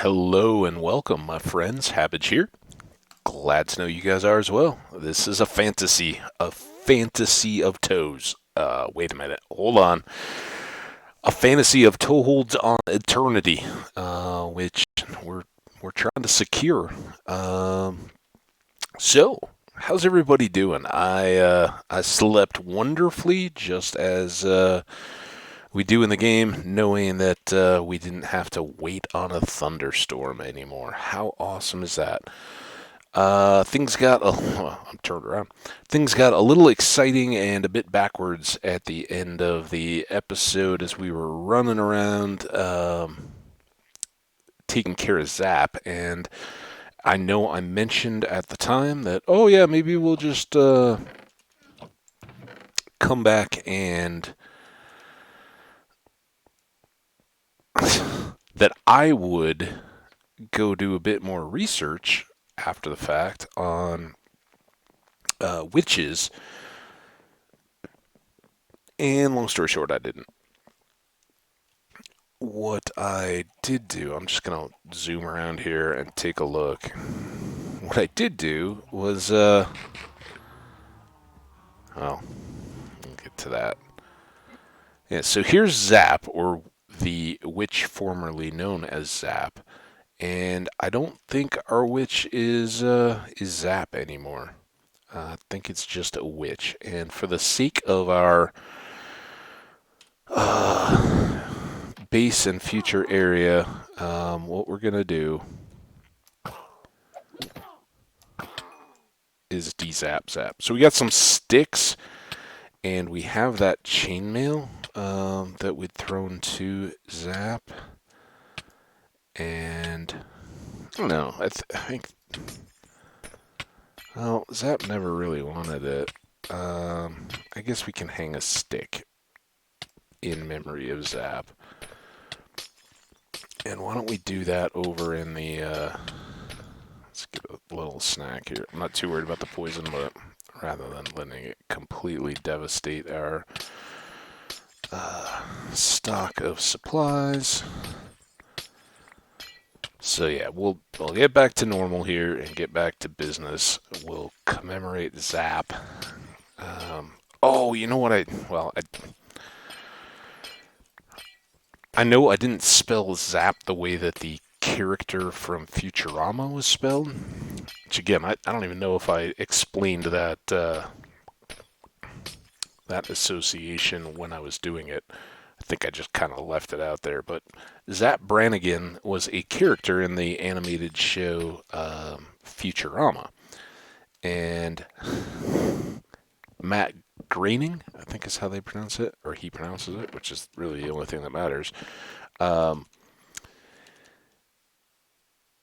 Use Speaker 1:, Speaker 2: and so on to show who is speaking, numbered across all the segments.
Speaker 1: Hello and welcome, my friends. Hambbage here. Glad to know you guys are as well. This is a fantasy of toes. Wait a minute, hold on. A fantasy of toeholds on eternity, which we're we're trying to secure. So, how's everybody doing? I slept wonderfully, just as we do in the game, knowing that we didn't have to wait on a thunderstorm anymore. How awesome is that? Things got I'm turned around. Things got a little exciting and a bit backwards at the end of the episode as we were running around taking care of Zap, and I know I mentioned at the time that yeah, maybe we'll just come back and that I would go do a bit more research after the fact on witches. And long story short, I didn't. What I did do, I'm just going to zoom around here and take a look. What I did do was, we'll get to that. Yeah, so here's Zap, or the witch formerly known as Zap. And I don't think our witch is Zap anymore. I think it's just a witch. And for the sake of our base and future area, what we're gonna do is de-zap zap. So we got some sticks, and we have that chainmail that we'd thrown to Zap. And I don't know. I think well, Zap never really wanted it. I guess we can hang a stick in memory of Zap. And why don't we do that over in the, let's get a little snack here. I'm not too worried about the poison, but rather than letting it completely devastate our stock of supplies. So yeah, we'll get back to normal here and get back to business. We'll commemorate Zap. You know what I know I didn't spell Zap the way that the character from Futurama was spelled. Which again, I don't even know if I explained that that association when I was doing it. I think I just kind of left it out there. But Zap Brannigan was a character in the animated show Futurama. And Matt Groening, I think is how they pronounce it, or he pronounces it, which is really the only thing that matters.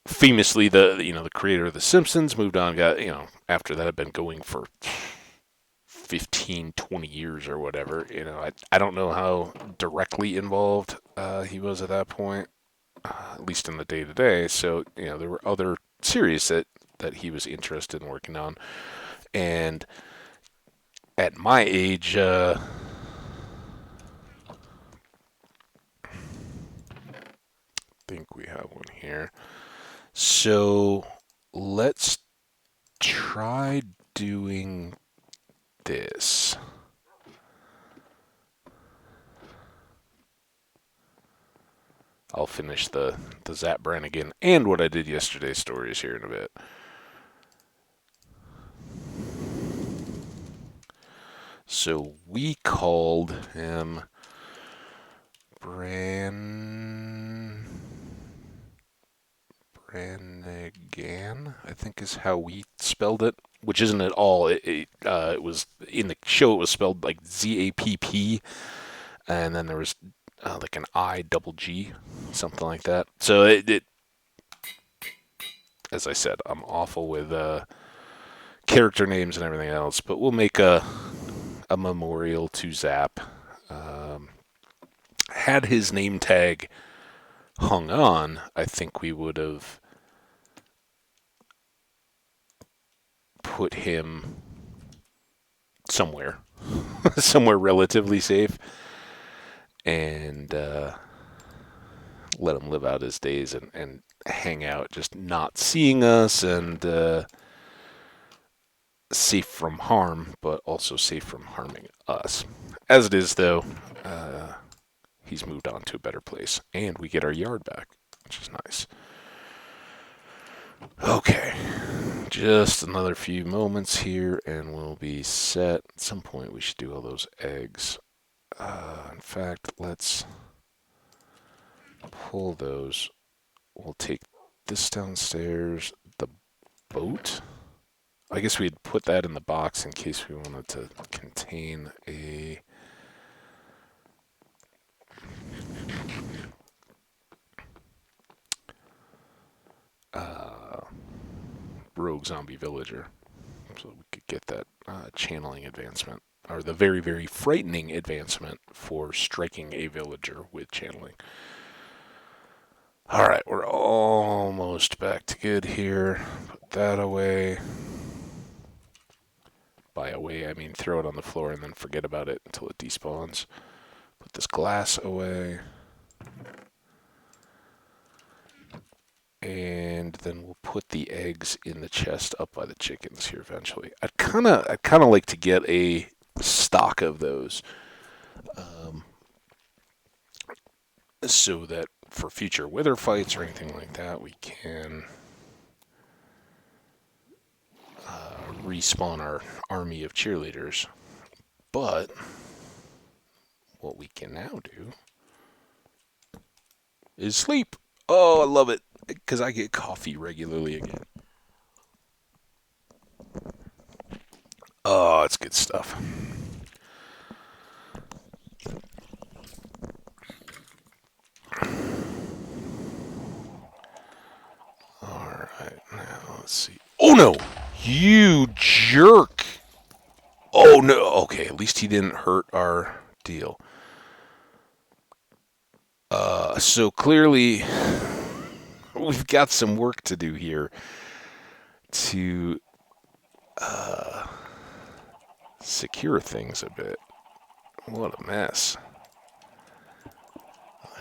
Speaker 1: Famously, the creator of The Simpsons moved on. Got after that had been going for 15, 20 years or whatever. I don't know how directly involved he was at that point, at least in the day to day. So there were other series that he was interested in working on, and at my age, I think we have one here. So let's try doing this. I'll finish the Zap Brannigan and what I did yesterday's stories here in a bit. So we called him Brannigan, I think is how we spelled it, which isn't at all. It was in the show. It was spelled like ZAPP, and then there was like an I double G, something like that. So as I said, I'm awful with character names and everything else, but we'll make a memorial to Zap. Had his name tag hung on, I think we would have put him somewhere, somewhere relatively safe. And let him live out his days and hang out, just not seeing us and safe from harm, but also safe from harming us. As it is, though, he's moved on to a better place, and we get our yard back, which is nice. Okay, just another few moments here, and we'll be set. At some point, we should do all those eggs. In fact, let's pull those. We'll take this downstairs. The boat. I guess we'd put that in the box in case we wanted to contain a rogue zombie villager. So we could get that channeling advancement, or the very, very frightening advancement for striking a villager with channeling. Alright, we're almost back to good here. Put that away. By away, I mean throw it on the floor and then forget about it until it despawns. Put this glass away. And then we'll put the eggs in the chest up by the chickens here eventually. I'd kind of like to get a stock of those, so that for future wither fights or anything like that, we can respawn our army of cheerleaders. But what we can now do is sleep. Oh, I love it, because I get coffee regularly again. Oh, it's good stuff. Alright, now let's see. Oh no! You jerk! Oh no! Okay, at least he didn't hurt our deal. So clearly, we've got some work to do here to secure things a bit. What a mess.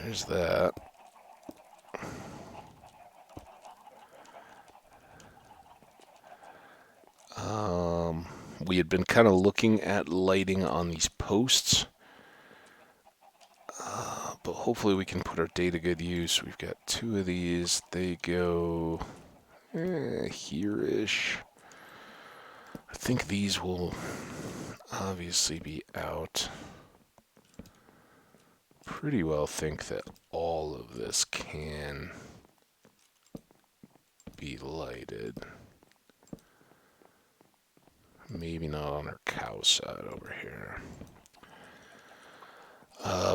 Speaker 1: There's that. We had been kind of looking at lighting on these posts, but hopefully we can put our day to good use. We've got 2 of these. They go here-ish. I think these will obviously be out. Pretty well think that all of this can be lighted. Maybe not on our cow side over here.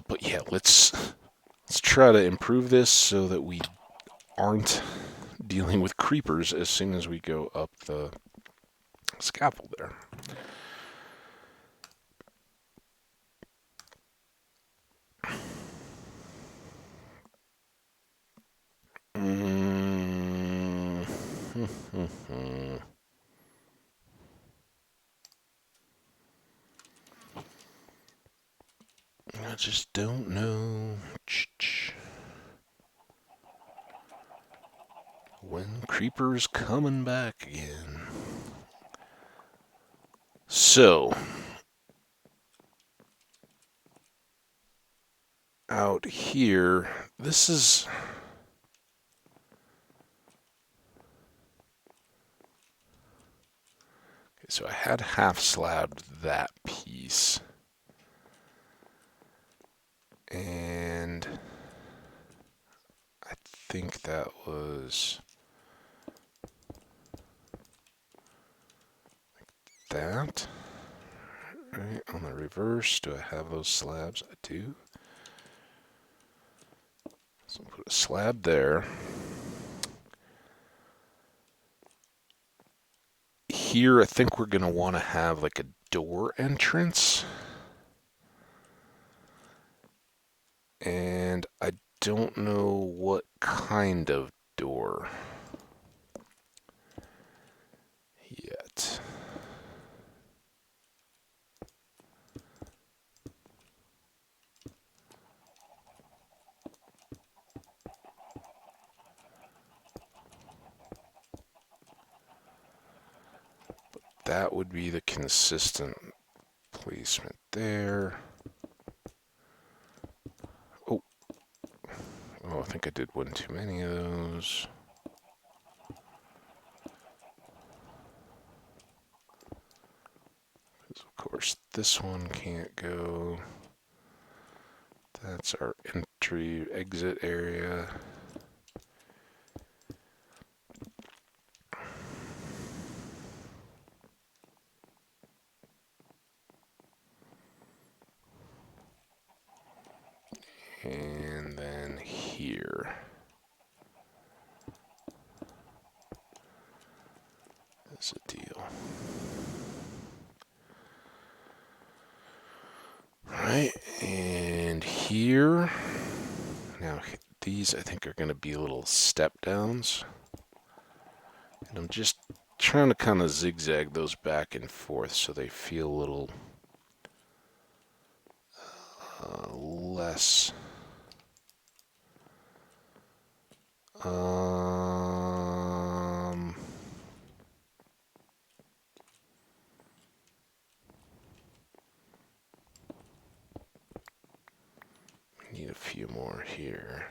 Speaker 1: But yeah, let's try to improve this so that we aren't dealing with creepers as soon as we go up the scaffold there. I just don't know when creepers coming back again. So, out here, this is... Okay, so I had half-slabbed that piece. And I think that was like that. Right, on the reverse, do I have those slabs? I do. So put a slab there. Here, I think we're going to want to have like a door entrance. And I don't know what kind of door yet. that would be the consistent placement there. Oh, I think I did one too many of those. Of course, this one can't go. That's our entry exit area. And then here. That's a deal. Right, and here. Now, these I think are going to be little step downs. And I'm just trying to kind of zigzag those back and forth so they feel a little less. Need a few more here.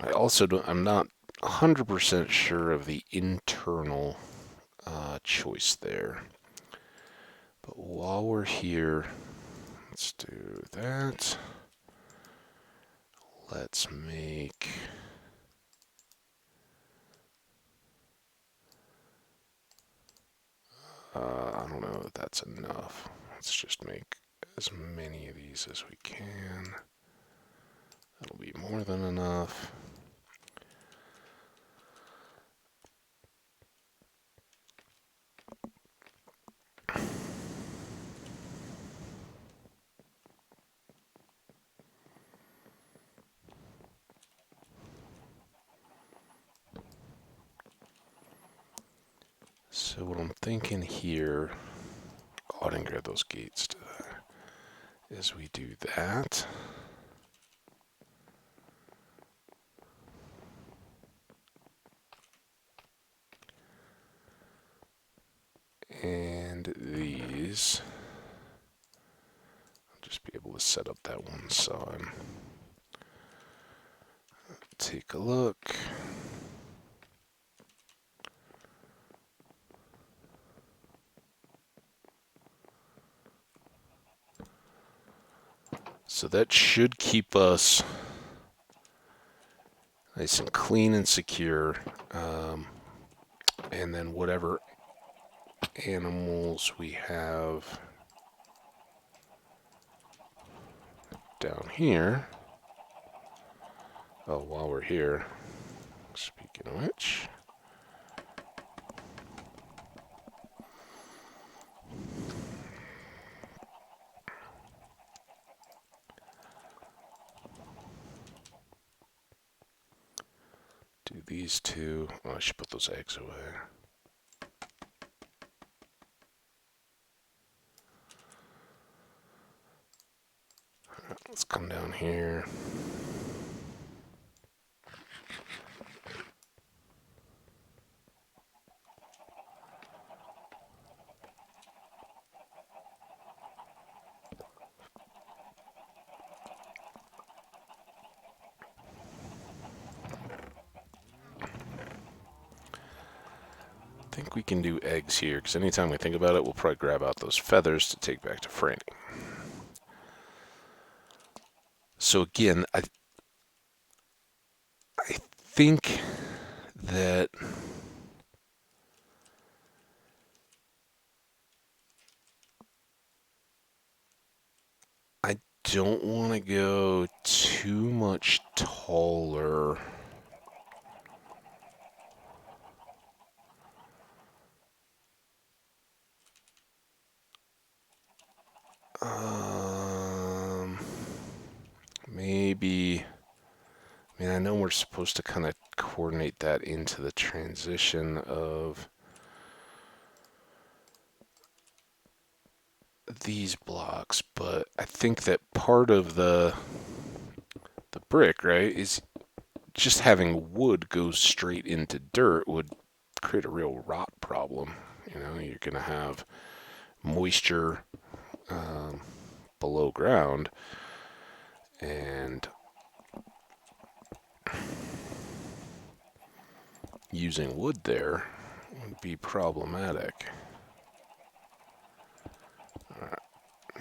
Speaker 1: I also don't, I'm not 100% sure of the internal choice there. But while we're here, let's do that. Let's make... I don't know if that's enough. Let's just make as many of these as we can. That'll be more than enough. So what I'm thinking here, I didn't grab those gates, did I? Is we do that. And these, I'll just be able to set up that one side. Take a look. So that should keep us nice and clean and secure. And then whatever animals we have down here. Oh, while we're here, speaking of which, do these two. Oh, I should put those eggs away. All right, let's come down here. I think we can do eggs here, because anytime we think about it, we'll probably grab out those feathers to take back to Franny. So again, I think that I don't want to go too much taller. Maybe, I mean, I know we're supposed to kind of coordinate that into the transition of these blocks, but I think that part of the brick, right, is just having wood go straight into dirt would create a real rot problem. You're going to have moisture um, below ground, and using wood there would be problematic. Alright,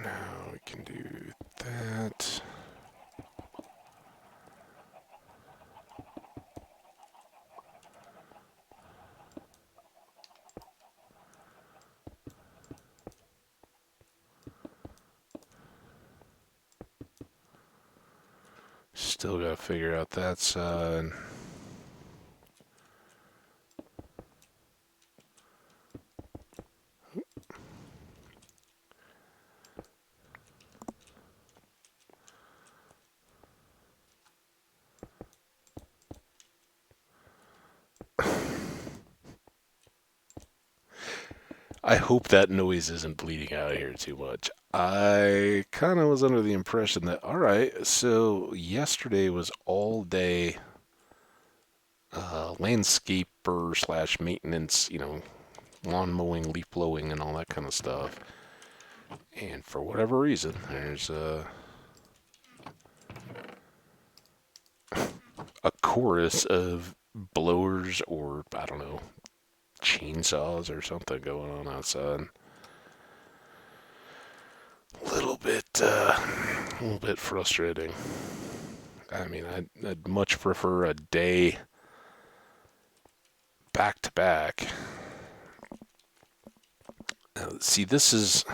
Speaker 1: now we can do that. Still got to figure out that side. I hope that noise isn't bleeding out here too much. I kind of was under the impression that, all right, so yesterday was all day landscaper slash maintenance, lawn mowing, leaf blowing, and all that kind of stuff. And for whatever reason, there's a chorus of blowers or, I don't know, chainsaws or something going on outside. A little bit frustrating. I mean, I'd much prefer a day back to back. See, these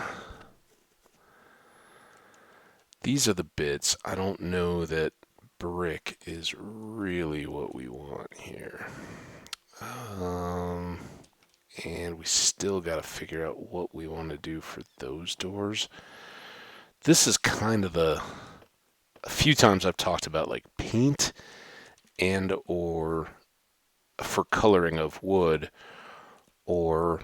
Speaker 1: are the bits. I don't know that brick is really what we want here. And we still got to figure out what we want to do for those doors. This is kind of a few times I've talked about like paint and or for coloring of wood, or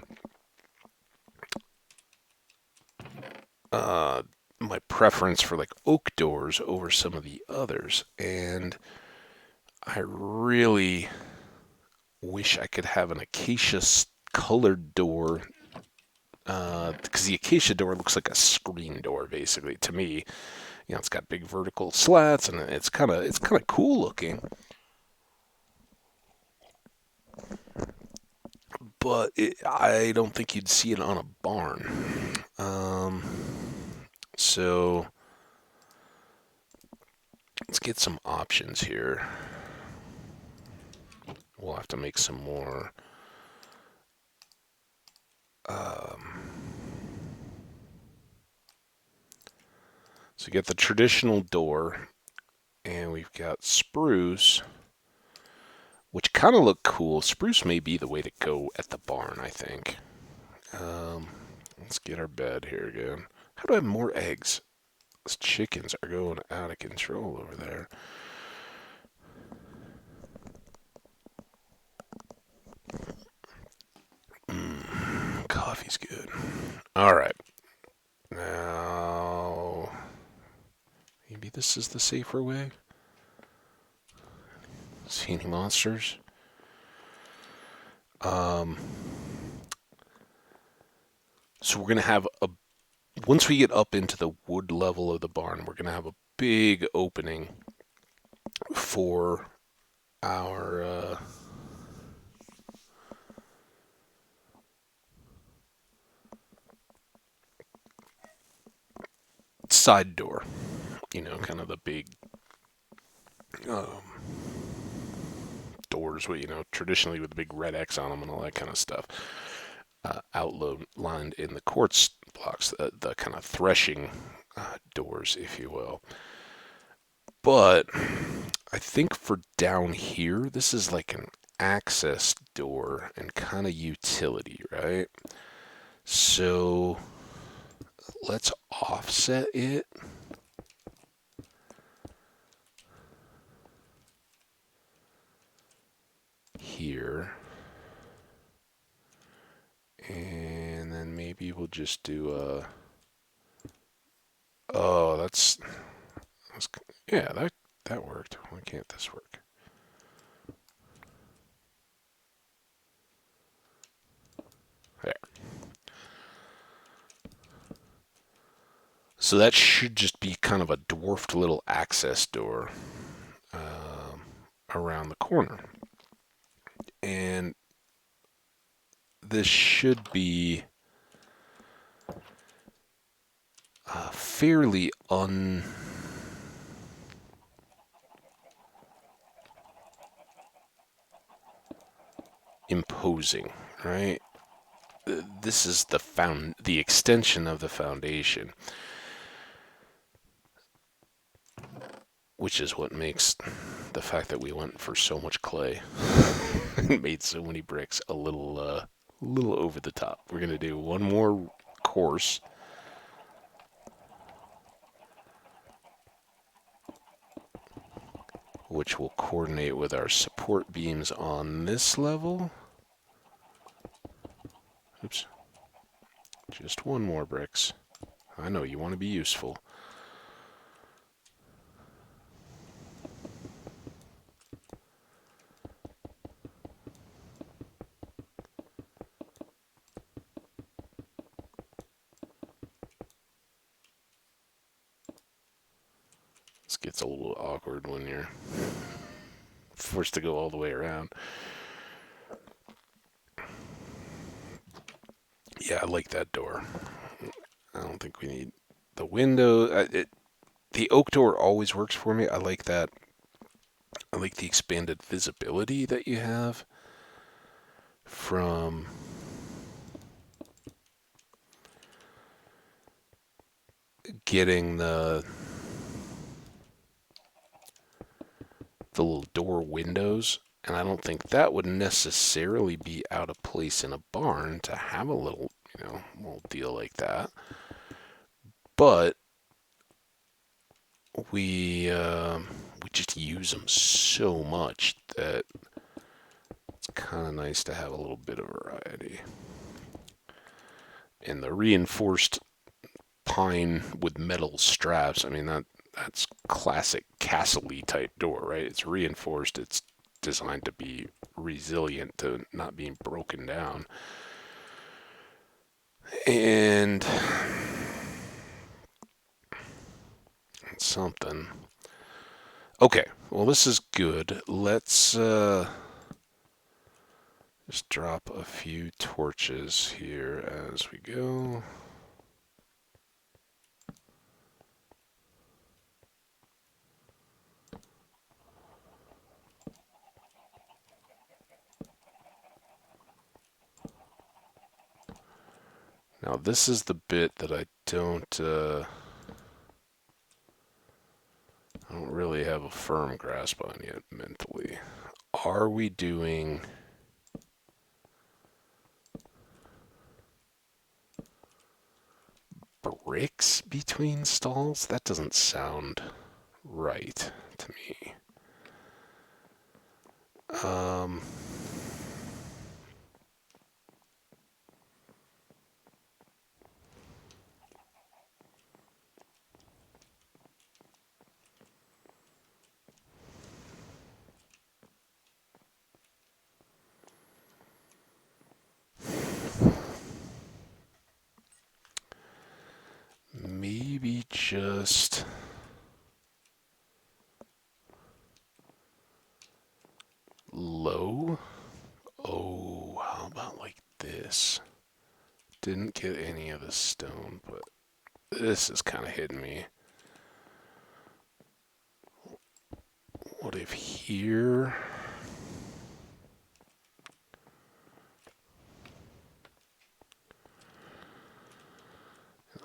Speaker 1: my preference for like oak doors over some of the others. And I really wish I could have an acacia colored door, because the acacia door looks like a screen door basically to me. It's got big vertical slats and it's kind of cool looking. But I don't think you'd see it on a barn. So let's get some options here. We'll have to make some more. So you get the traditional door, and we've got spruce, which kind of look cool. Spruce may be the way to go at the barn, I think. Let's get our bed here again. How do I have more eggs? Those chickens are going out of control over there. Coffee's good. All right. Now, maybe this is the safer way. See any monsters? So we're gonna have once we get up into the wood level of the barn, we're gonna have a big opening for our side door. Kind of the big um, doors with, traditionally with the big red X on them and all that kind of stuff. Outlined in the quartz blocks, the kind of threshing doors, if you will. But I think for down here, this is like an access door and kind of utility, right? So let's offset it. Here. And then maybe we'll just do oh, that's yeah, that worked. Why can't this work? So that should just be kind of a dwarfed little access door um, around the corner. And this should be fairly unimposing, right? This is the extension of the foundation, which is what makes the fact that we went for so much clay and made so many bricks a little over the top. We're gonna do one more course, which will coordinate with our support beams on this level. Oops, just one more bricks. I know you want to be useful. This gets a little awkward when you're forced to go all the way around. Yeah, I like that door. I don't think we need the window. The oak door always works for me. I like that. I like the expanded visibility that you have from getting the little door windows. And I don't think that would necessarily be out of place in a barn to have a little deal like that. But we just use them so much that it's kind of nice to have a little bit of variety. And the reinforced pine with metal straps, I mean that's classic castle-y type door, right? It's reinforced, it's designed to be resilient to not being broken down. And something. Okay, well this is good. Let's just drop a few torches here as we go. Now this is the bit that I don't really have a firm grasp on yet mentally. Are we doing bricks between stalls? That doesn't sound right to me. Um, maybe just low. Oh, how about like this? Didn't get any of the stone, but this is kind of hitting me. What if here?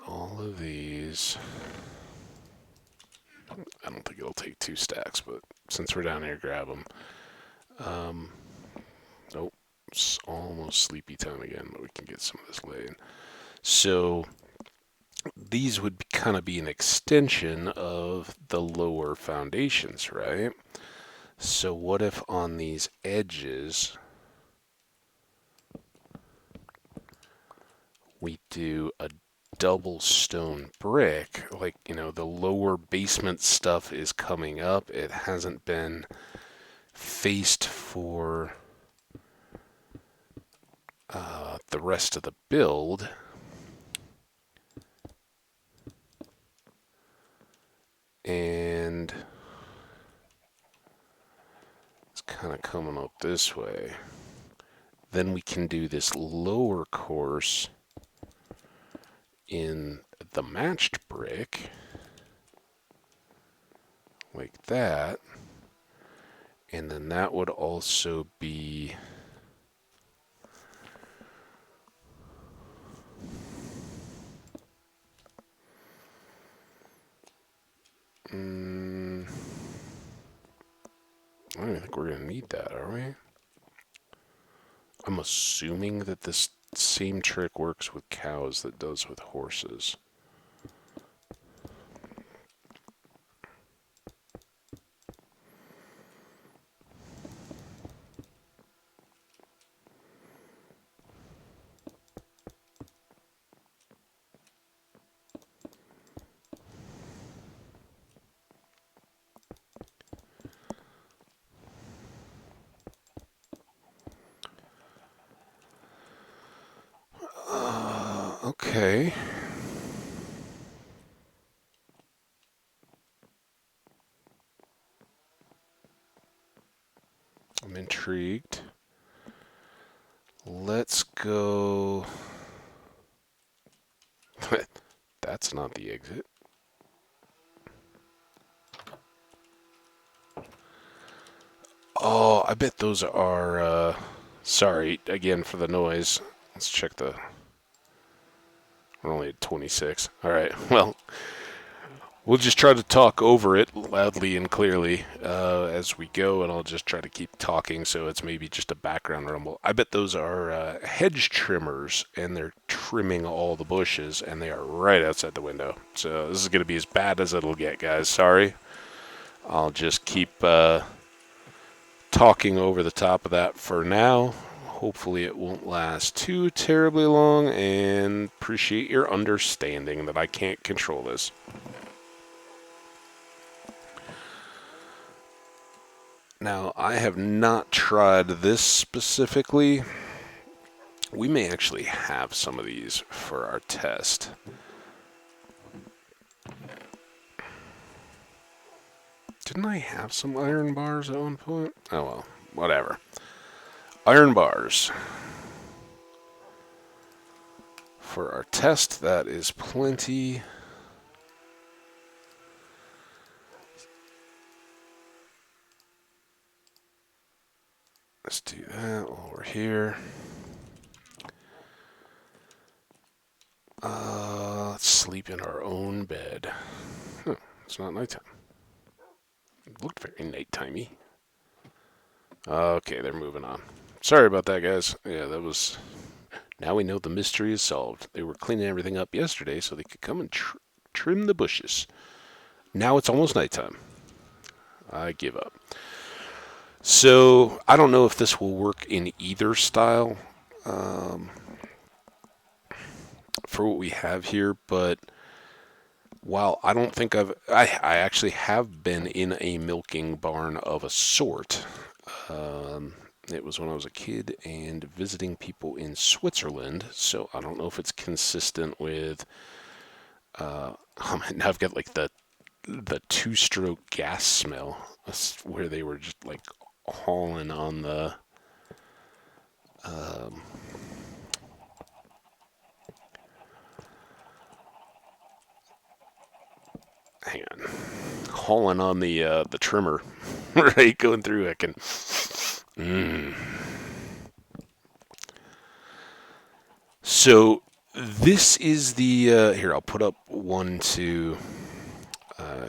Speaker 1: All of these. I don't think it'll take 2 stacks, but since we're down here, grab them. Nope, it's almost sleepy time again, but we can get some of this laid. So these would kind of be an extension of the lower foundations, right? So what if on these edges we do a double stone brick? Like, the lower basement stuff is coming up. It hasn't been faced for the rest of the build. And it's kind of coming up this way. Then we can do this lower course in the matched brick, like that. And then that would also be... I don't even think we're going to need that, are we? I'm assuming that this same trick works with cows that does with horses. Okay. I'm intrigued. Let's go... That's not the exit. Oh, I bet those are... Sorry, again, for the noise. Let's check the... We're only at 26. Alright, well... We'll just try to talk over it loudly and clearly as we go, and I'll just try to keep talking so it's maybe just a background rumble. I bet those are hedge trimmers, and they're trimming all the bushes, and they are right outside the window. So this is going to be as bad as it'll get, guys. Sorry. I'll just keep talking over the top of that for now. Hopefully it won't last too terribly long, and appreciate your understanding that I can't control this. Now, I have not tried this specifically. We may actually have some of these for our test. Didn't I have some iron bars at one point? Oh well, whatever. Iron bars. For our test, that is plenty. Let's do that while we're here. Let's sleep in our own bed. Huh, it's not nighttime. It looked very nighttimey. Okay, they're moving on. Sorry about that, guys. Yeah, that was... Now we know the mystery is solved. They were cleaning everything up yesterday so they could come and trim the bushes. Now it's almost nighttime. I give up. So, I don't know if this will work in either style for what we have here, but while I don't think I actually have been in a milking barn of a sort. It was when I was a kid and visiting people in Switzerland, so I don't know if it's consistent with... now I've got like the two-stroke gas smell, where they were just like hauling on the... hang on. Hauling on the trimmer, right? Going through, I can... So this is the... here, I'll put up one to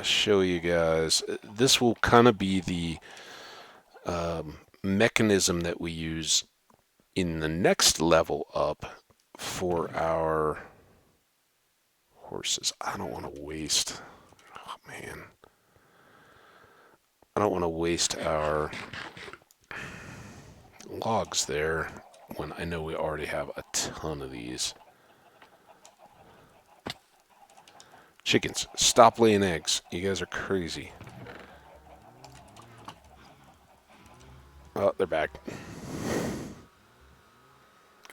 Speaker 1: show you guys. This will kind of be the mechanism that we use in the next level up for our horses. I don't want to waste... Oh, man. I don't want to waste our logs there when I know we already have a ton of these. Chickens, stop laying eggs. You guys are crazy. Oh, they're back.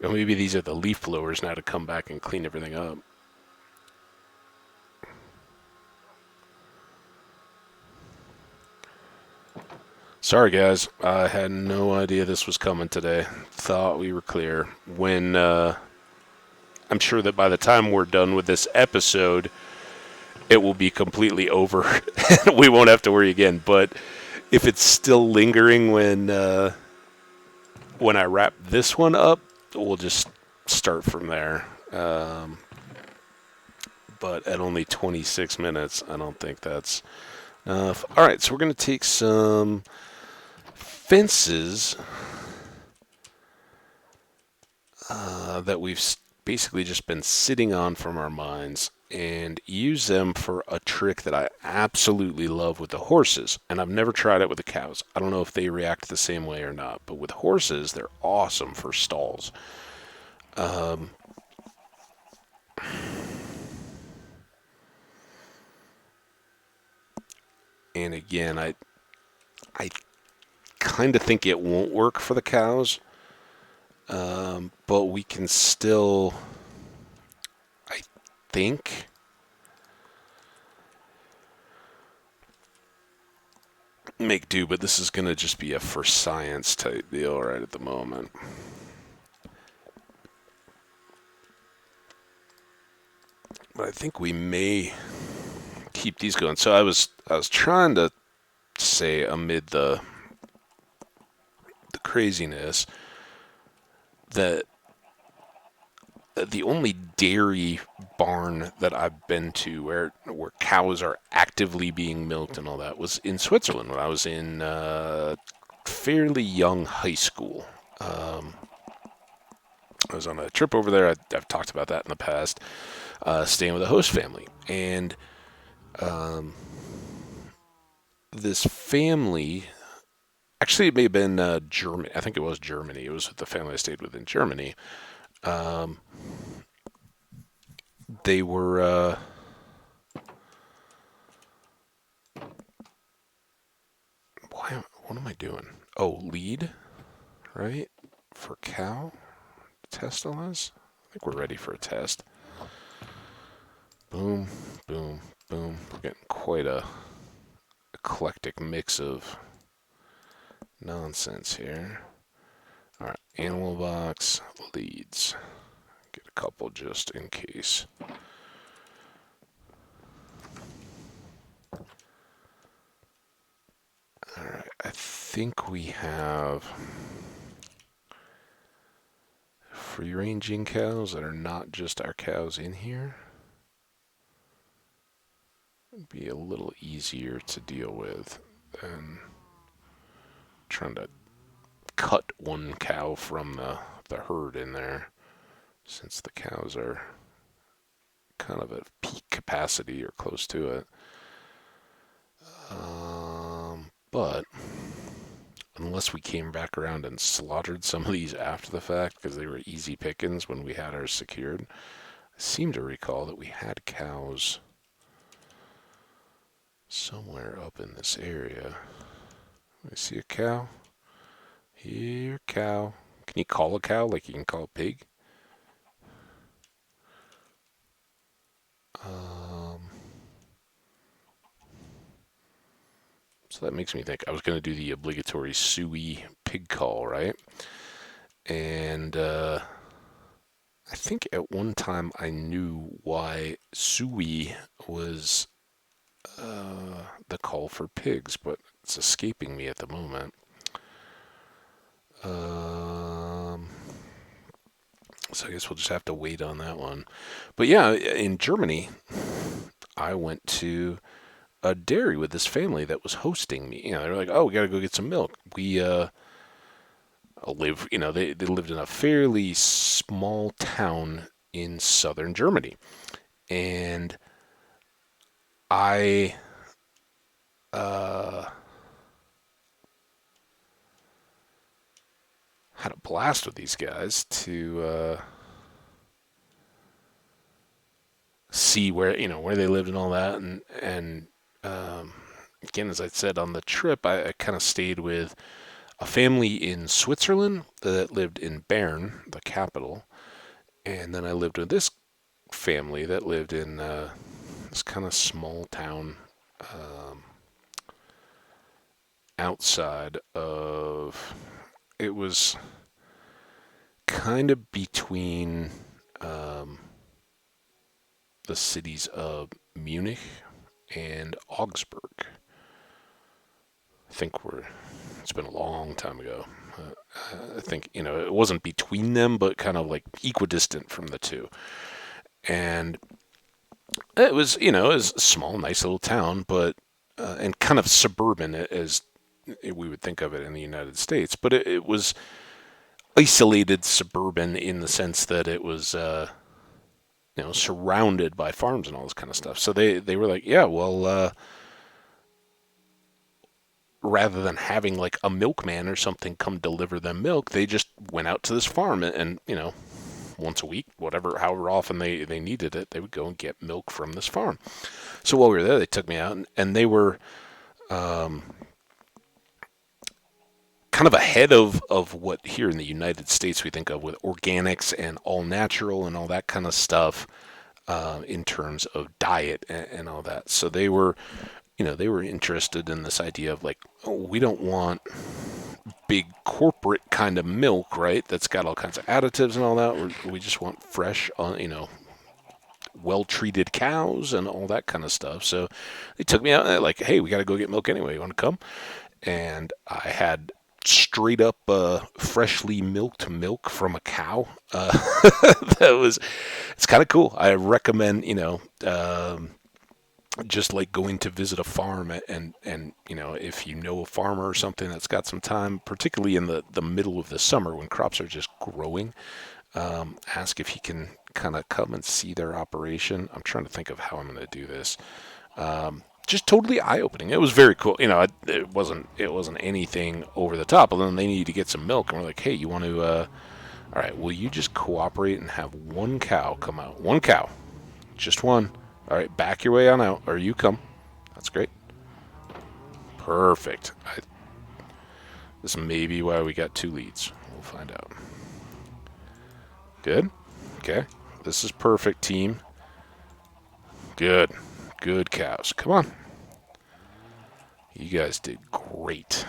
Speaker 1: Or maybe these are the leaf blowers now to come back and clean everything up. Sorry, guys. I had no idea this was coming today. Thought we were clear. When I'm sure that by the time we're done with this episode, it will be completely over. We won't have to worry again. But if it's still lingering when I wrap this one up, we'll just start from there. But at only 26 minutes, I don't think that's enough. All right, so we're going to take some fences that we've basically just been sitting on from our minds and use them for a trick that I absolutely love with the horses. And I've never tried it with the cows. I don't know if they react the same way or not, but with horses, they're awesome for stalls. And again, I kind of think it won't work for the cows, but we can still, I think, make do, but this is going to just be a for science type deal right at the moment. But I think we may keep these going. So I was trying to say amid the craziness that the only dairy barn that I've been to where cows are actively being milked and all that was in Switzerland when I was in fairly young high school. I was on a trip over there. I've talked about that in the past. Staying with a host family, and this family. Actually, it may have been Germany. I think it was Germany. It was the family I stayed with in Germany. They were what am I doing? Oh, lead, right? For cow test on this? I think we're ready for a test. Boom, boom, boom. We're getting quite a eclectic mix of nonsense here. All right, animal box leads. Get a couple just in case. All right, I think we have free-ranging cows that are not just our cows in here. It'd be a little easier to deal with than trying to cut one cow from the herd in there, since the cows are kind of at peak capacity or close to it. But unless we came back around and slaughtered some of these after the fact because they were easy pickings when we had ours secured, I seem to recall that we had cows somewhere up in this area. I see a cow. Here, cow. Can you call a cow like you can call a pig? So that makes me think I was going to do the obligatory suey pig call, right? And I think at one time I knew why suey was the call for pigs, but it's escaping me at the moment. So I guess we'll just have to wait on that one. But yeah, in Germany, I went to a dairy with this family that was hosting me. They were like, "Oh, we got to go get some milk." We live, they lived in a fairly small town in southern Germany, and I had a blast with these guys to see where they lived and all that, and again, as I said on the trip, I kind of stayed with a family in Switzerland that lived in Bern, the capital, and then I lived with this family that lived in this kind of small town outside of. It was kind of between um, the cities of Munich and Augsburg. I think it's been a long time ago. I think, it wasn't between them, but kind of like equidistant from the two. And it was a small, nice little town, but, and kind of suburban as we would think of it in the United States. But it was isolated suburban in the sense that it was, surrounded by farms and all this kind of stuff. So they were like, yeah, well, rather than having like a milkman or something come deliver them milk, they just went out to this farm and once a week, however often they needed it, they would go and get milk from this farm. So while we were there, they took me out and they were kind of ahead of what here in the United States we think of with organics and all natural and all that kind of stuff in terms of diet and all that. So they were interested in this idea of like, oh, we don't want big corporate kind of milk, right? That's got all kinds of additives and all that. We just want fresh, well-treated cows and all that kind of stuff. So they took me out and they're like, hey, we got to go get milk anyway. You want to come? And I had straight up freshly milked milk from a cow. It's kind of cool. I recommend, just like going to visit a farm and if you know a farmer or something that's got some time, particularly in the middle of the summer when crops are just growing, ask if he can kind of come and see their operation. I'm trying to think of how I'm going to do this. Just totally eye-opening. It was very cool. It wasn't anything over the top. But then they needed to get some milk, and we're like, hey, you want to? All right, will you just cooperate and have one cow come out? One cow, just one. All right, back your way on out, or you come. That's great. Perfect. This may be why we got 2 leads. We'll find out. Good. Okay. This is perfect, team. Good. Good cows. Come on. You guys did great.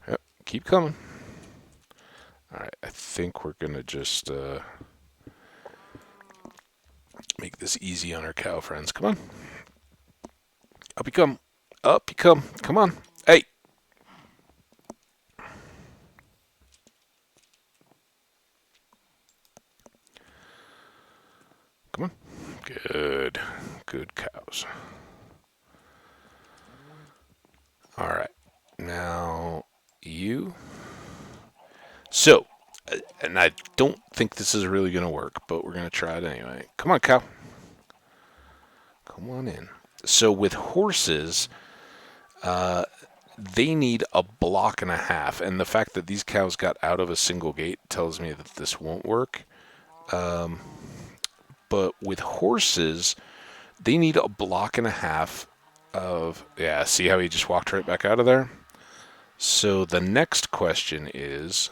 Speaker 1: Yep. Keep coming. All right. I think we're going to just make this easy on our cow friends. Come on. Up you come. Up you come. Come on. Hey. Come on. Good. Good cows. All right. Now, you. So, and I don't think this is really going to work, but we're going to try it anyway. Come on, cow. Come on in. So, with horses, they need a block and a half. And the fact that these cows got out of a single gate tells me that this won't work. But with horses, they need a block and a half of... Yeah, see how he just walked right back out of there? So the next question is...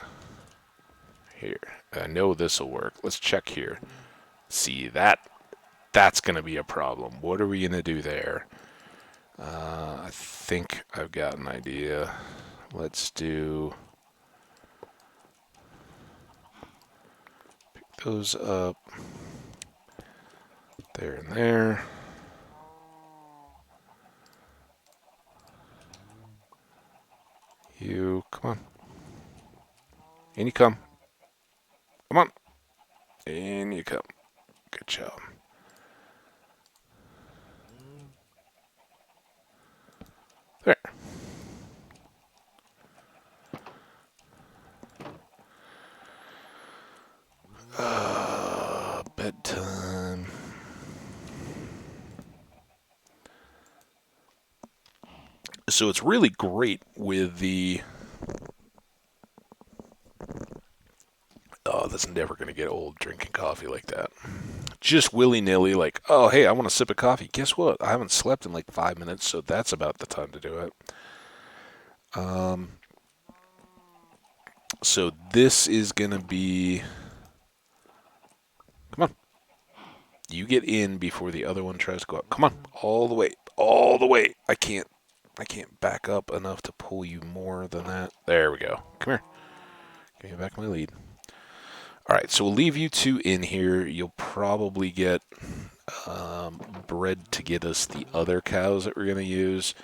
Speaker 1: Here, I know this will work. Let's check here. See, that's going to be a problem. What are we going to do there? I think I've got an idea. Let's do... Pick those up. There and there. You, come on. In you come. Come on. In you come. Good job. There. Bedtime. So it's really great with the... Oh, that's never going to get old, drinking coffee like that. Just willy-nilly, like, oh, hey, I want a sip of coffee. Guess what? I haven't slept in like 5 minutes, so that's about the time to do it. So this is going to be... Come on. You get in before the other one tries to go up. Come on, all the way, all the way. I can't back up enough to pull you more than that. There we go. Come here. Give me back my lead. All right, so we'll leave you two in here. You'll probably get bred to get us the other cows that we're going to use.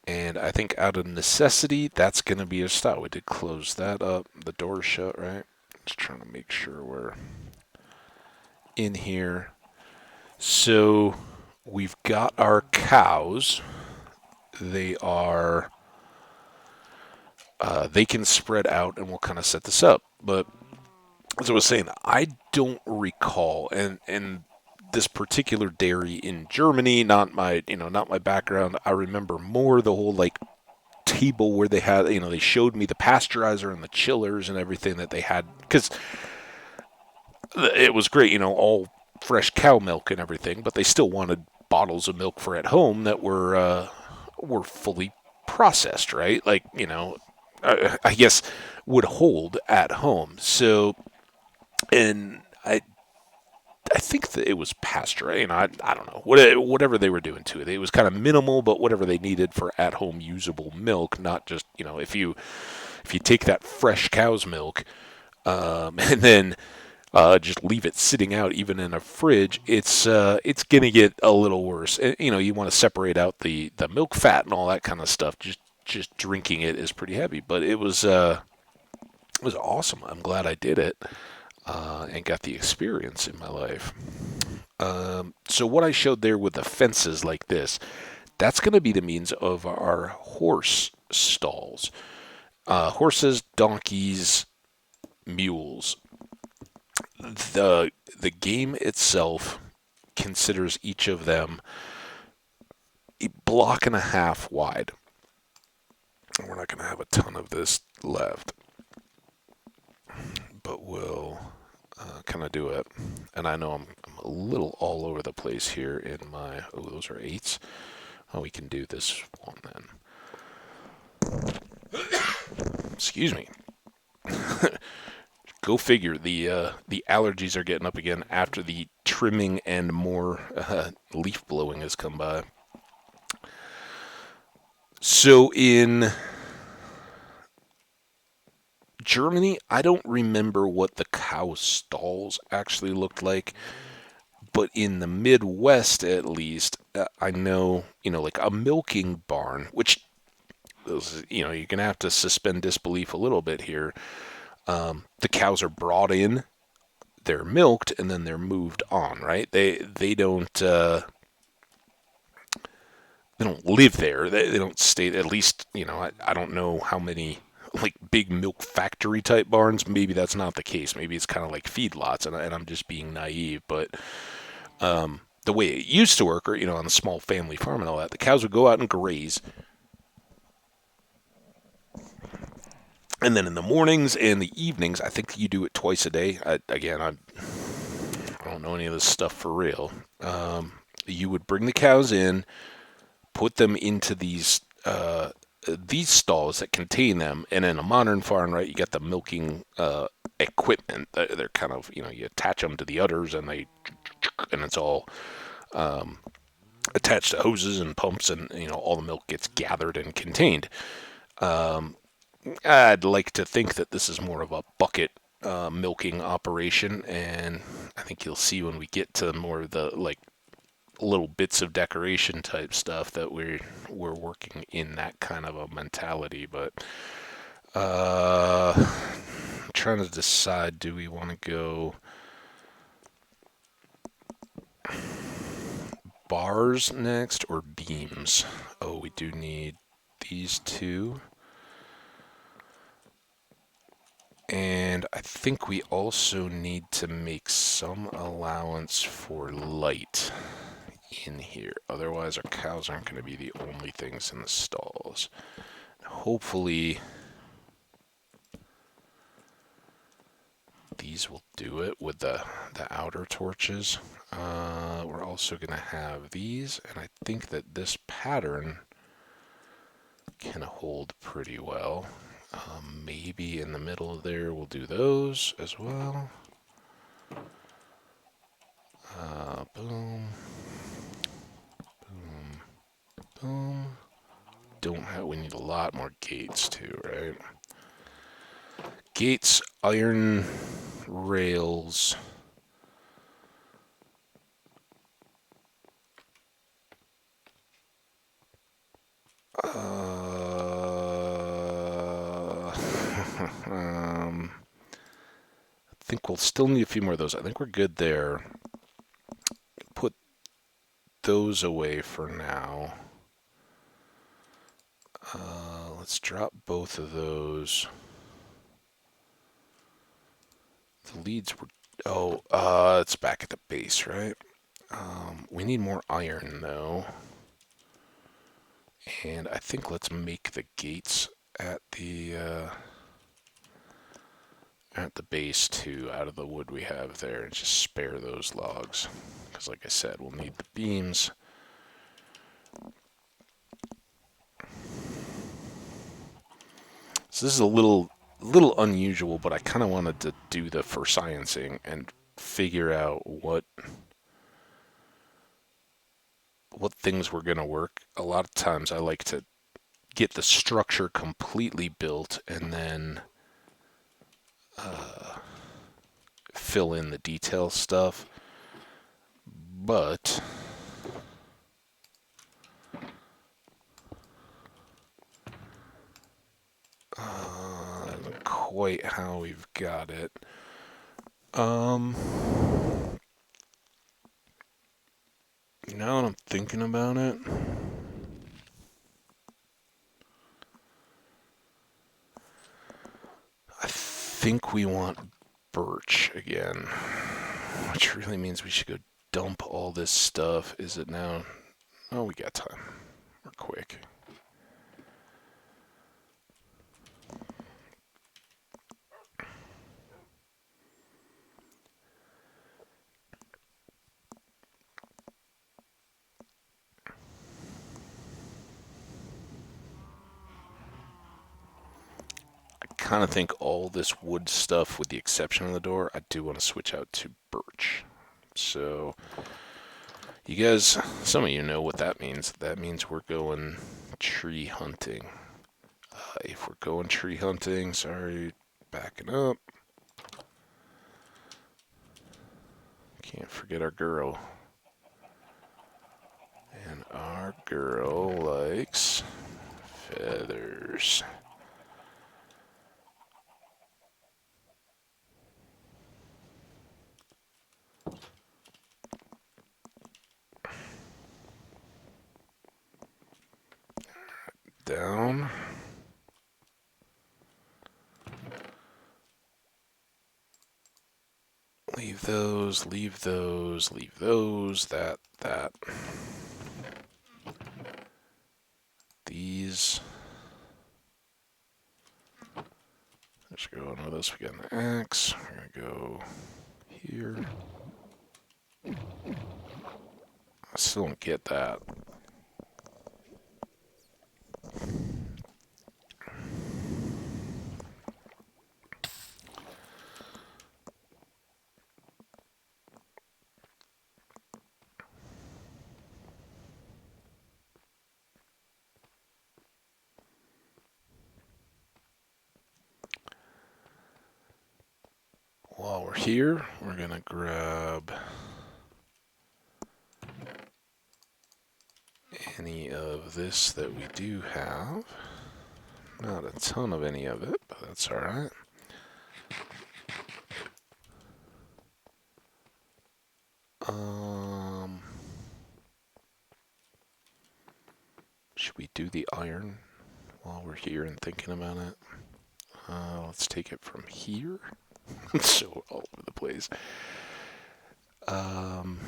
Speaker 1: And I think out of necessity, that's going to be a stop. We did close that up. The door's shut, right? Just trying to make sure we're in here. So we've got our cows. They are, they can spread out, and we'll kind of set this up. But as I was saying, I don't recall, and this particular dairy in Germany, not my background. I remember more the whole like table where they had, they showed me the pasteurizer and the chillers and everything that they had, because it was great, all fresh cow milk and everything, but they still wanted bottles of milk for at home that were fully processed, right? Like, I guess would hold at home. So, and I think that it was pasture. I don't know, whatever they were doing to it. It was kind of minimal, but whatever they needed for at-home usable milk. Not just, if you take that fresh cow's milk, and then just leave it sitting out even in a fridge, it's gonna get a little worse. And, you want to separate out the milk fat and all that kind of stuff. Just drinking it is pretty heavy, but it was awesome. I'm glad I did it. And got the experience in my life. So what I showed there with the fences like this, that's going to be the means of our horse stalls. Horses, donkeys, mules. The game itself considers each of them a block and a half wide. We're not going to have a ton of this left, but we'll kind of do it. And I know I'm a little all over the place here in my, those are 8s. Oh, we can do this one then. Excuse me. Go figure. The allergies are getting up again after the trimming and more leaf blowing has come by. So in Germany, I don't remember what the cow stalls actually looked like, but in the Midwest at least, I know, like a milking barn, which, you're going to have to suspend disbelief a little bit here. The cows are brought in, they're milked, and then they're moved on, right? They don't live there. They don't stay. At least, I don't know how many like big milk factory type barns. Maybe that's not the case. Maybe it's kind of like feedlots, and I'm just being naive. But the way it used to work, or on a small family farm and all that, the cows would go out and graze, and then in the mornings and the evenings, I think you do it twice a day. I don't know any of this stuff for real. You would bring the cows in, put them into these stalls that contain them, and in a modern farm, right, you got the milking equipment. They're kind of, you attach them to the udders, and it's all attached to hoses and pumps, and all the milk gets gathered and contained. I'd like to think that this is more of a bucket milking operation, and I think you'll see when we get to more of the like little bits of decoration type stuff that we're working in that kind of a mentality. But I'm trying to decide, do we want to go bars next or beams? Oh, we do need these two. And I think we also need to make some allowance for light in here. Otherwise, our cows aren't going to be the only things in the stalls. Hopefully, these will do it with the outer torches. We're also going to have these, and I think that this pattern can hold pretty well. Maybe in the middle there we'll do those as well. don't have, we need a lot more gates too, right? Gates, iron rails. I think we'll still need a few more of those. I think we're good there. Put those away for now. Let's drop both of those. The leads were... Oh, it's back at the base, right? We need more iron, though. And I think let's make the gates at the base, too, out of the wood we have there, and just spare those logs. Because, like I said, we'll need the beams. So this is a little unusual, but I kind of wanted to do the for sciencing and figure out what things were going to work. A lot of times I like to get the structure completely built and then fill in the detail stuff. But quite how we've got it. Now that I'm thinking about it, I think we want birch again, which really means we should go dump all this stuff. Is it now? Oh, we got time. We're quick. Kind of think all this wood stuff, with the exception of the door, I do want to switch out to birch. So, you guys, some of you know what that means. That means we're going tree hunting. If we're going tree hunting, sorry, backing up. Can't forget our girl. And our girl likes feathers. Down. Leave those, leave those, leave those, that. These. Let's go on with this. We got an axe. We're going to go here. I still don't get that. While we're here, we're going to grab any of this that we do have. Not a ton of any of it, but that's alright. Should we do the iron while we're here and thinking about it? Let's take it from here. It's so all over the place. I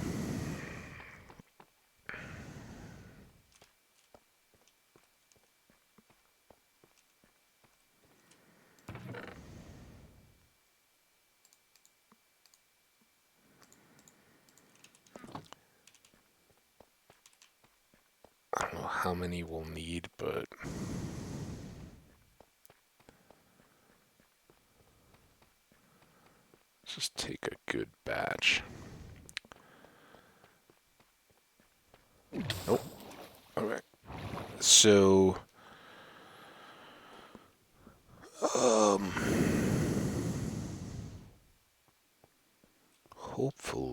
Speaker 1: don't know how many we'll need, but let's just take a good batch. Nope. Okay. So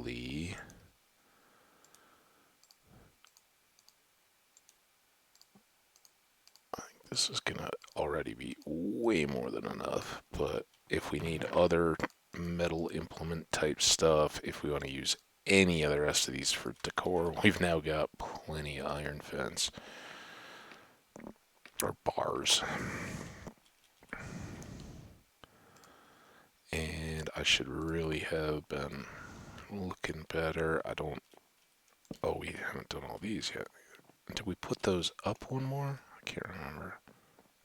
Speaker 1: actually... This is gonna already be way more than enough, but if we need other metal implement type stuff, if we want to use any of the rest of these for decor, we've now got plenty of iron fence or bars. And I should really have been looking better. Oh, we haven't done all these yet. Did we put those up one more? I can't remember.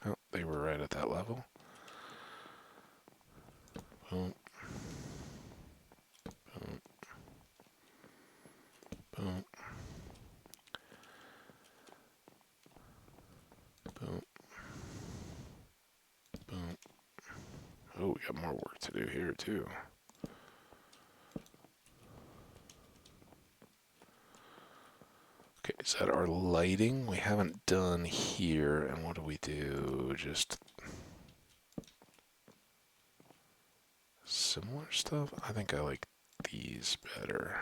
Speaker 1: No, they were right at that level. Boom. Boom. Boom. Boom. Boom. Oh, we got more work to do here, too. Okay, is that our lighting? We haven't done here. And what do we do? Just similar stuff? I think I like these better.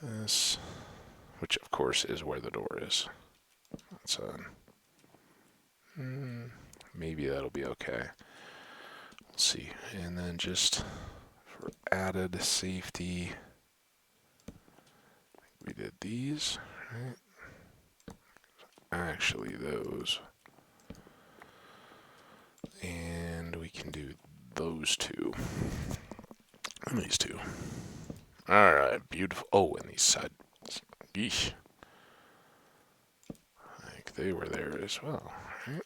Speaker 1: This, which of course is where the door is. That's maybe that'll be okay. We'll see. And then just for added safety, we did these, right? Actually, those. And we can do those two. And these two. Alright, beautiful. Oh, and these side. Yeesh. I think they were there as well, right?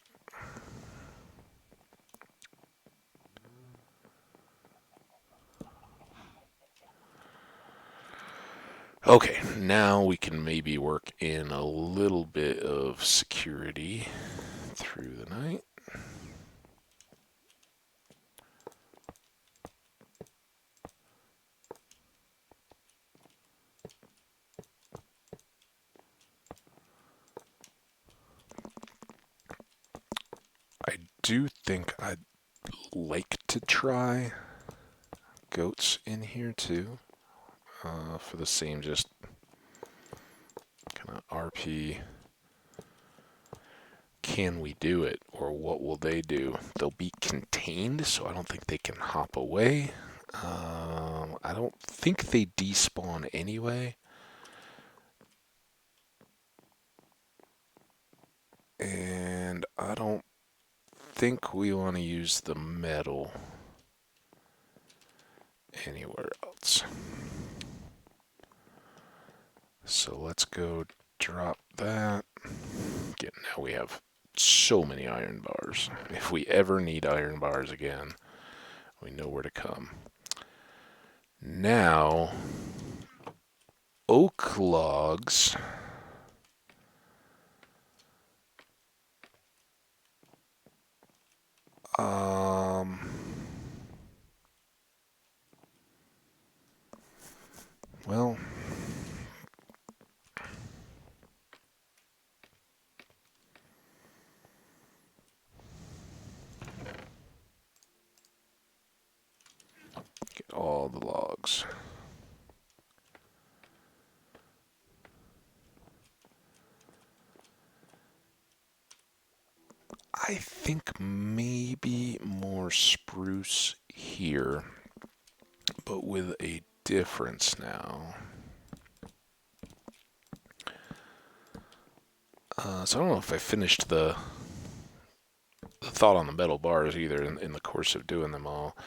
Speaker 1: Okay, now we can maybe work in a little bit of security through the night. I do think I'd like to try goats in here too, for the same just kind of RP. Can we do it, or what will they do? They'll be contained, so I don't think they can hop away. I don't think they despawn anyway. And I don't think we want to use the metal anywhere else. So let's go drop that. Again, now we have so many iron bars. If we ever need iron bars again, we know where to come. Now, oak logs. Well, get all the logs. I think maybe more spruce here, but with a difference now. So I don't know if I finished the thought on the metal bars either in the course of doing them all.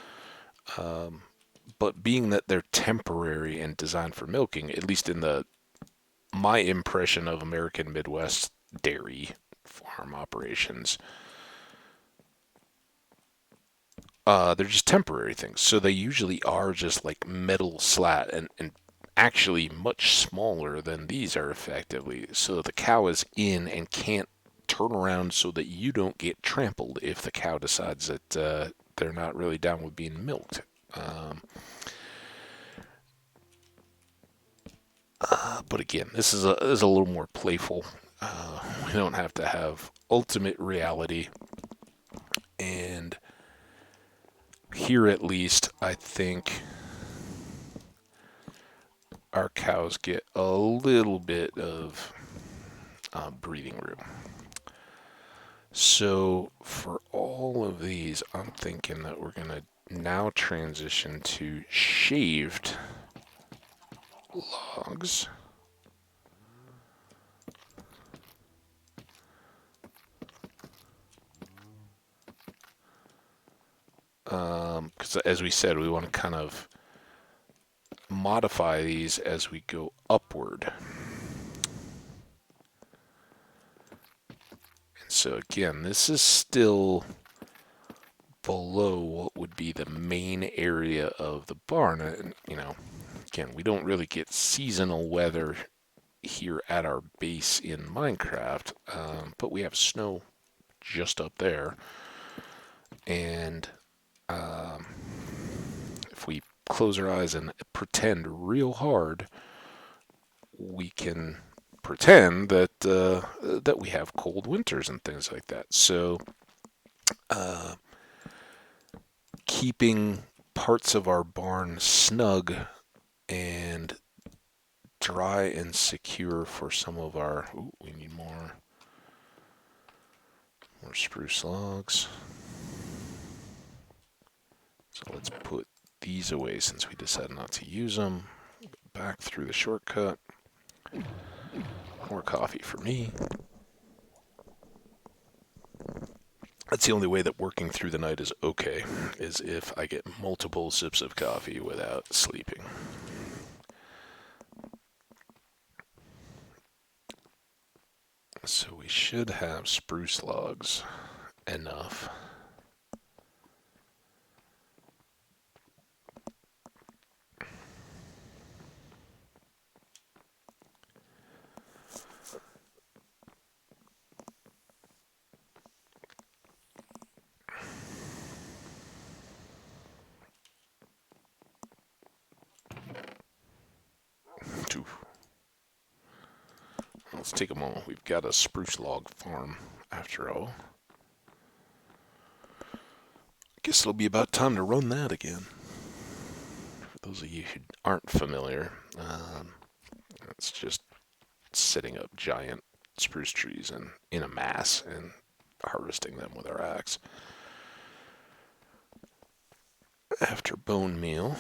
Speaker 1: But being that they're temporary and designed for milking, at least in my impression of American Midwest dairy farm operations, they're just temporary things. So they usually are just like metal slat and actually much smaller than these are effectively. So the cow is in and can't turn around so that you don't get trampled if the cow decides that they're not really down with being milked. But again, this is a little more playful. We don't have to have ultimate reality. And here at least, I think our cows get a little bit of breathing room. So for all of these, I'm thinking that we're going to now transition to shaved logs. Because as we said, we want to kind of modify these as we go upward. And so again, this is still below what would be the main area of the barn. And, again, we don't really get seasonal weather here at our base in Minecraft, but we have snow just up there. And if we close our eyes and pretend real hard, we can pretend that we have cold winters and things like that. So, keeping parts of our barn snug and dry and secure for some of our. Ooh, we need more spruce logs. So let's put these away since we decided not to use them. Back through the shortcut. More coffee for me. That's the only way that working through the night is okay, is if I get multiple sips of coffee without sleeping. So we should have spruce logs enough. Let's take a moment. We've got a spruce log farm, after all. I guess it'll be about time to run that again. For those of you who aren't familiar, it's just setting up giant spruce trees in a mass and harvesting them with our axe. After bone meal,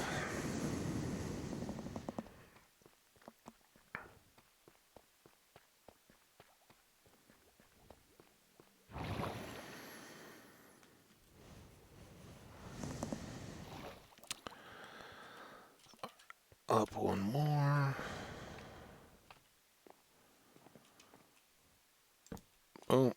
Speaker 1: up one more. Oh.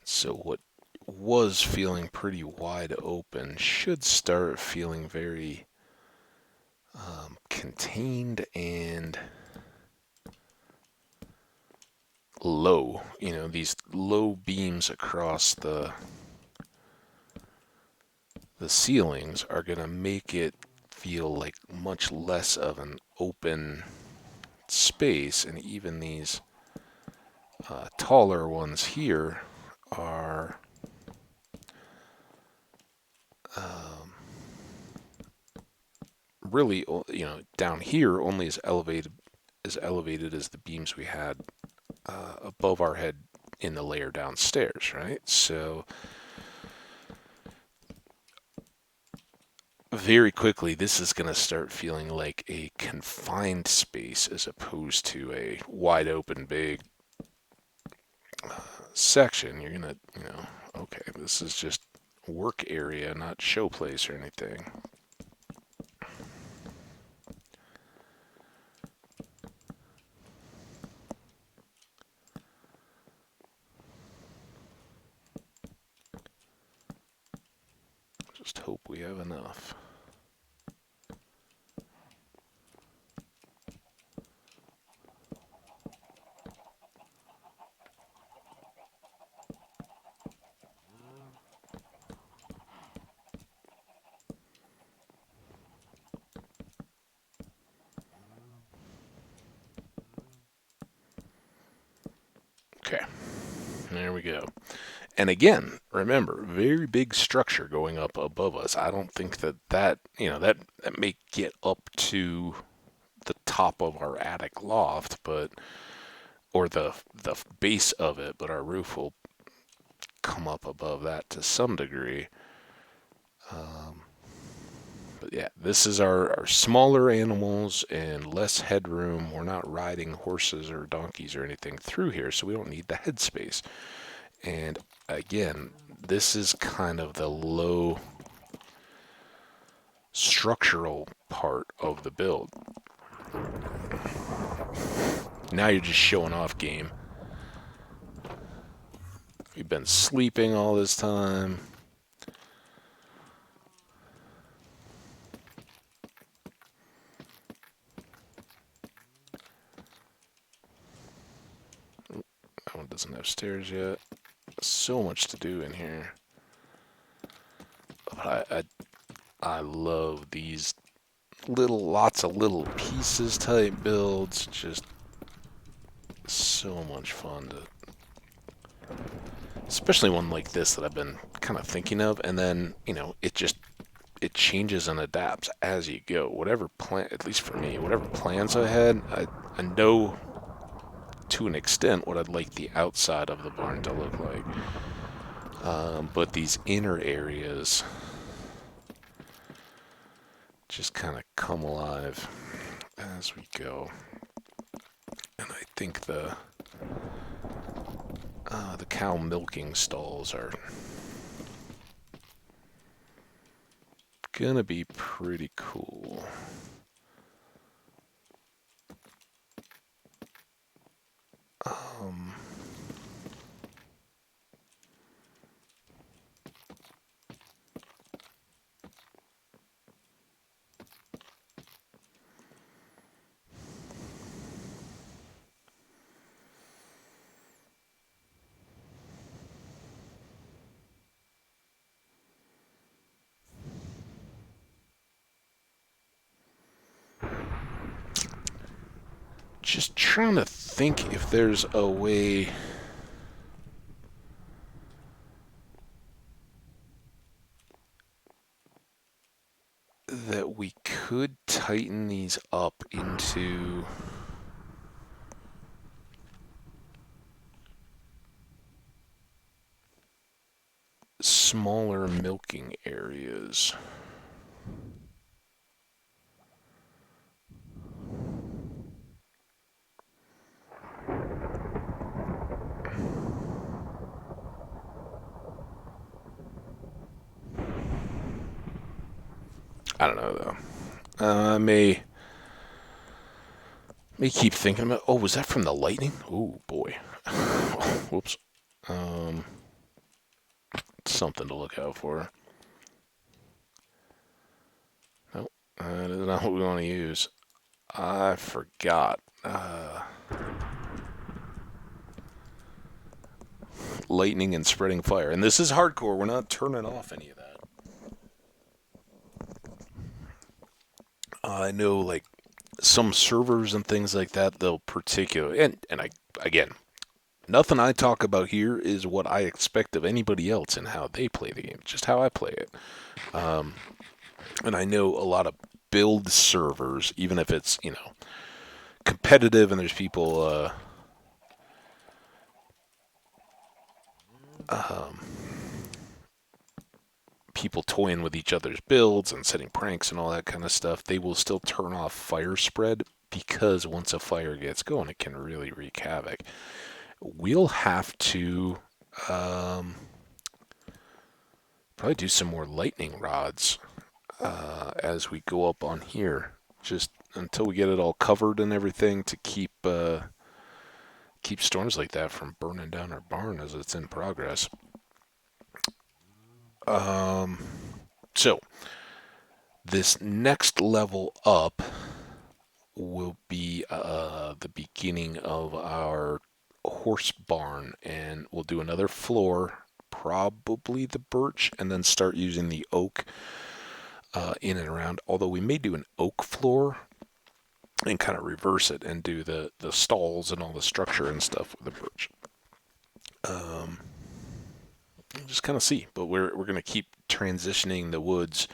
Speaker 1: So what was feeling pretty wide open should start feeling very contained and low. These low beams across the ceilings are going to make it feel like much less of an open space, and even these taller ones here are really, down here only as elevated as the beams we had above our head in the layer downstairs, right? So very quickly, this is going to start feeling like a confined space as opposed to a wide open, big section. You're going to, okay, this is just work area, not show place or anything. Just hope we have enough. Okay. There we go. And again, remember, very big structure going up above us. I don't think that may get up to the top of our attic loft, but or the base of it, but our roof will come up above that to some degree. Um, but yeah, this is our smaller animals and less headroom. We're not riding horses or donkeys or anything through here, so we don't need the headspace. And again, this is kind of the low structural part of the build. Now you're just showing off game. We've been sleeping all this time. That one doesn't have stairs yet. So much to do in here. But I love these lots of little pieces type builds. Just so much fun to, especially one like this that I've been kind of thinking of, and then it changes and adapts as you go. Whatever plan, at least for me, whatever plans I had, I know to an extent what I'd like the outside of the barn to look like. But these inner areas just kind of come alive as we go. And I think the cow milking stalls are gonna be pretty cool. Um, just trying to think if there's a way that we could tighten these up into smaller milking areas. I don't know though. I may keep thinking about. Oh, was that from the lightning? Oh boy. Whoops. Um, Something to look out for. Nope, that is not what we want to use. I forgot. Lightning and spreading fire. And this is hardcore. We're not turning off any of that. I know, like, some servers and things like that, they'll particularly. And I, again, nothing I talk about here is what I expect of anybody else and how they play the game. Just how I play it. And I know a lot of build servers, even if it's, competitive and there's people people toying with each other's builds and setting pranks and all that kind of stuff, they will still turn off fire spread because once a fire gets going, it can really wreak havoc. We'll have to probably do some more lightning rods as we go up on here, just until we get it all covered and everything to keep storms like that from burning down our barn as it's in progress. So this next level up will be the beginning of our horse barn, and we'll do another floor, probably the birch, and then start using the oak in and around. Although we may do an oak floor and kind of reverse it and do the stalls and all the structure and stuff with the birch. Um, just kind of see. But we're going to keep transitioning the woods,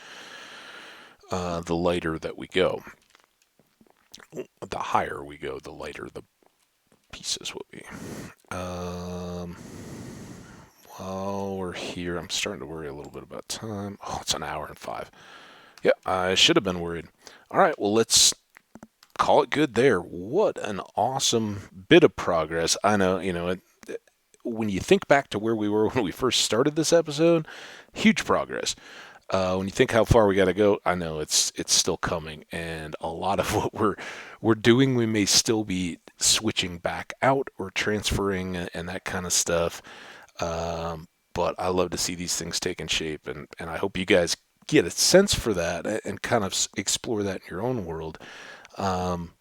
Speaker 1: the lighter that we go. The higher we go, the lighter the pieces will be. Um, while we're here, I'm starting to worry a little bit about time. Oh, it's an hour and 5. Yeah, I should have been worried. All right, well, let's call it good there. What an awesome bit of progress. I know, when you think back to where we were when we first started this episode, huge progress. When you think how far we got to go, I know it's still coming, and a lot of what we're doing, we may still be switching back out or transferring and that kind of stuff. But I love to see these things taking shape, and I hope you guys get a sense for that and kind of explore that in your own world. Um,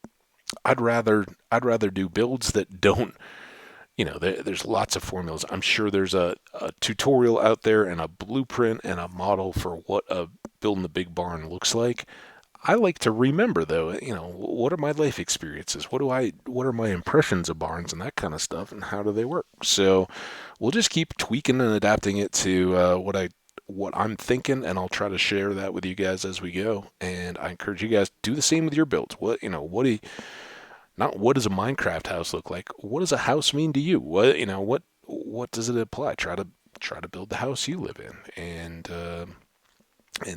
Speaker 1: I'd rather do builds that don't, there's lots of formulas. I'm sure there's a tutorial out there and a blueprint and a model for what a building the big barn looks like. I like to remember though, what are my life experiences? What are my impressions of barns and that kind of stuff, and how do they work? So we'll just keep tweaking and adapting it to what I'm thinking, and I'll try to share that with you guys as we go. And I encourage you guys to do the same with your builds. Not what does a Minecraft house look like? What does a house mean to you? What does it apply? Try to build the house you live in, and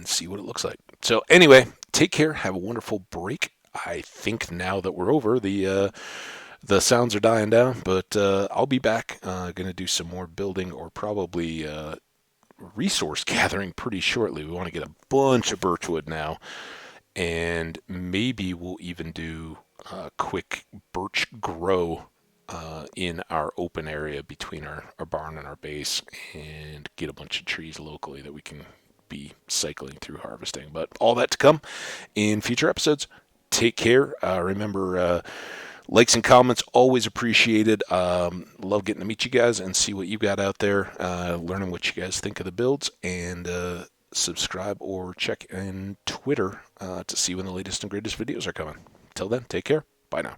Speaker 1: see what it looks like. So anyway, take care. Have a wonderful break. I think now that we're over, the sounds are dying down, but I'll be back. Going to do some more building, or probably resource gathering pretty shortly. We want to get a bunch of birchwood now, and maybe we'll even do a quick birch grow in our open area between our barn and our base, and get a bunch of trees locally that we can be cycling through harvesting. But all that to come in future episodes. Take care. Remember, likes and comments always appreciated. Love getting to meet you guys and see what you got out there, learning what you guys think of the builds, and subscribe or check in Twitter to see when the latest and greatest videos are coming. Till then, take care. Bye now.